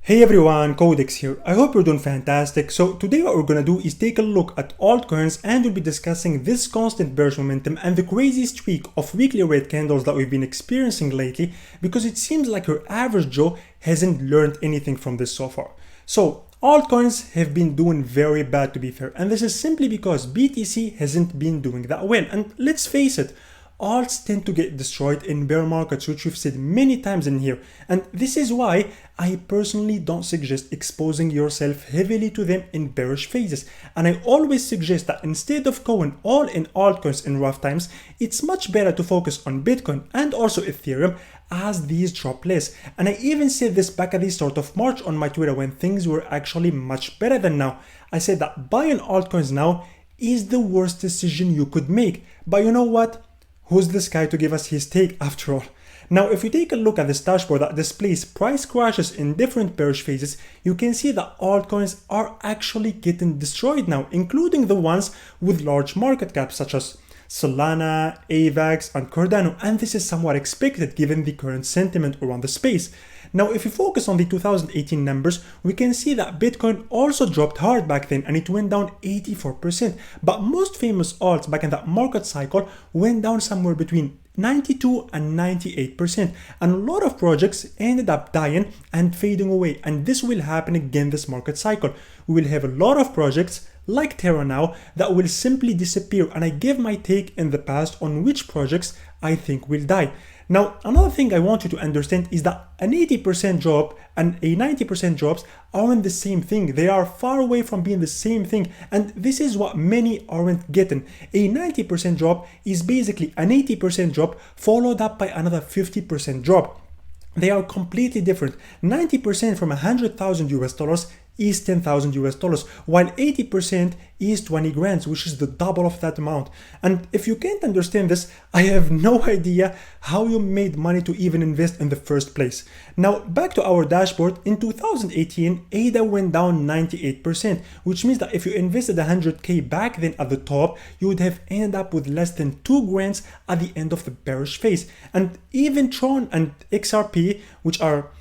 Hey everyone, Codex here. I hope you're doing fantastic. So today what we're gonna do is take a look at altcoins and we'll be discussing this constant bearish momentum and the crazy streak of weekly red candles that we've been experiencing lately, because it seems like your average Joe hasn't learned anything from this so far. So altcoins have been doing very bad, to be fair, and this is simply because BTC hasn't been doing that well. And let's face it, alts tend to get destroyed in bear markets, which we've said many times in here, and this is why I personally don't suggest exposing yourself heavily to them in bearish phases. And I always suggest that instead of going all in altcoins in rough times, it's much better to focus on Bitcoin and also Ethereum as these drop less. And I even said this back at the start of March on my Twitter when things were actually much better than now. I said that buying altcoins now is the worst decision you could make. But you know what? Who's this guy to give us his take after all? Now, if we take a look at this dashboard that displays price crashes in different bearish phases, you can see that altcoins are actually getting destroyed now, including the ones with large market caps such as Solana, AVAX, and Cardano, and this is somewhat expected given the current sentiment around the space. Now, if we focus on the 2018 numbers, we can see that Bitcoin also dropped hard back then and it went down 84%, but most famous alts back in that market cycle went down somewhere between 92 and 98%, and a lot of projects ended up dying and fading away, and this will happen again this market cycle. We will have a lot of projects like Terra now that will simply disappear, and I gave my take in the past on which projects I think will die. Now, another thing I want you to understand is that an 80% drop and a 90% drops aren't the same thing. They are far away from being the same thing, and this is what many aren't getting. A 90% drop is basically an 80% drop followed up by another 50% drop. They are completely different. 90% from 100,000 US dollars is 10,000 US dollars, while 80% is 20 grand, which is the double of that amount. And if you can't understand this, I have no idea how you made money to even invest in the first place. Now, back to our dashboard, in 2018, ADA went down 98%, which means that if you invested 100k back then at the top, you would have ended up with less than 2 grand at the end of the bearish phase. And even Tron and XRP, which are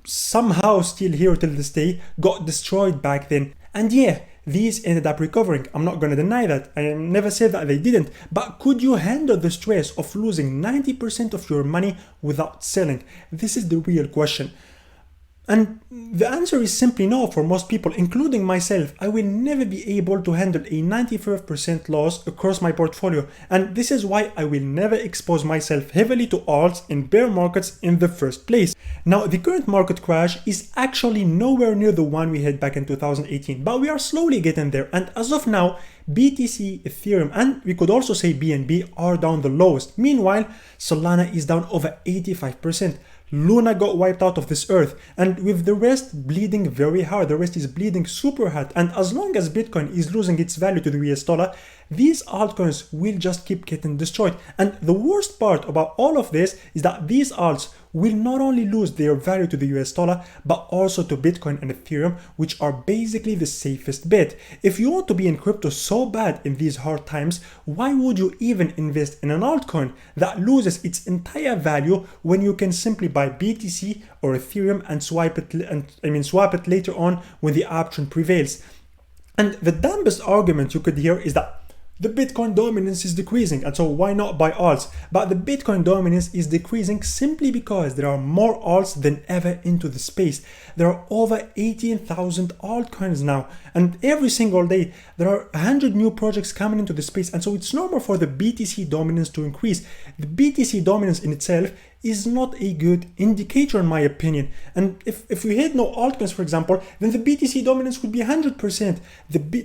somehow still here till this day, got destroyed back then. And yeah, these ended up recovering. I'm not gonna deny that. I never said that they didn't. But could you handle the stress of losing 90% of your money without selling? This is the real question. And the answer is simply no for most people, including myself. I will never be able to handle a 95% loss across my portfolio. And this is why I will never expose myself heavily to alts in bear markets in the first place. Now, the current market crash is actually nowhere near the one we had back in 2018, but we are slowly getting there. And as of now, BTC, Ethereum, and we could also say BNB are down the lowest. Meanwhile, Solana is down over 85%. Luna got wiped out of this earth, and with the rest bleeding very hard, the rest is bleeding super hard. And as long as Bitcoin is losing its value to the US dollar, these altcoins will just keep getting destroyed. And the worst part about all of this is that these alts will not only lose their value to the US dollar, but also to Bitcoin and Ethereum, which are basically the safest bet. If you want to be in crypto so bad in these hard times, why would you even invest in an altcoin that loses its entire value when you can simply buy BTC or Ethereum and swap it later on when the option prevails? And the dumbest argument you could hear is that the Bitcoin dominance is decreasing, and so why not buy alts? But the Bitcoin dominance is decreasing simply because there are more alts than ever into the space. There are over 18,000 altcoins now, and every single day there are 100 new projects coming into the space, and so it's normal for the BTC dominance to increase. The BTC dominance in itself is not a good indicator in my opinion. And if we had no altcoins, for example, then the BTC dominance would be 100%.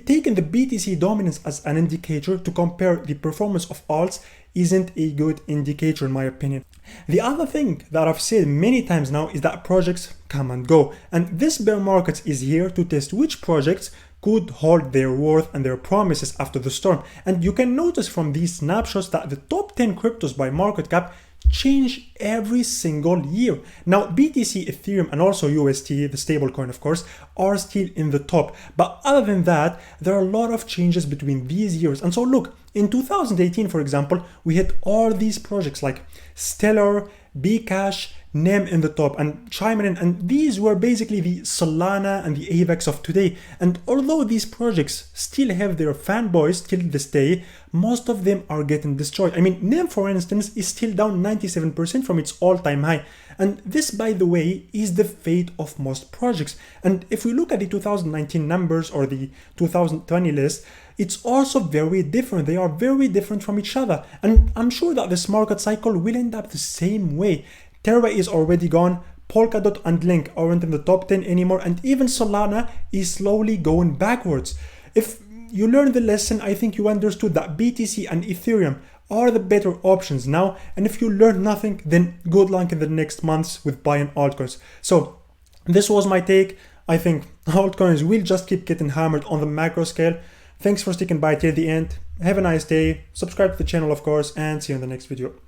Taking the BTC dominance as an indicator to compare the performance of alts isn't a good indicator in my opinion. The other thing that I've said many times now is that projects come and go, and this bear market is here to test which projects could hold their worth and their promises after the storm. And you can notice from these snapshots that the top 10 cryptos by market cap change every single year. Now, BTC, Ethereum, and also UST, the stablecoin of course, are still in the top. But other than that, there are a lot of changes between these years. And so look, in 2018, for example, we had all these projects like Stellar, Bcash, name in the top and chiming in, and these were basically the Solana and the AVAX of today. And although these projects still have their fanboys till this day, most of them are getting destroyed. I mean, NEM, for instance, is still down 97% from its all-time high. And this, by the way, is the fate of most projects. And if we look at the 2019 numbers or the 2020 list, it's also very different. They are very different from each other. And I'm sure that this market cycle will end up the same way. Terra is already gone. Polkadot and Link aren't in the top 10 anymore. And even Solana is slowly going backwards. If you learned the lesson, I think you understood that BTC and Ethereum are the better options now. And if you learned nothing, then good luck in the next months with buying altcoins. So this was my take. I think altcoins will just keep getting hammered on the macro scale. Thanks for sticking by till the end. Have a nice day. Subscribe to the channel, of course, and see you in the next video.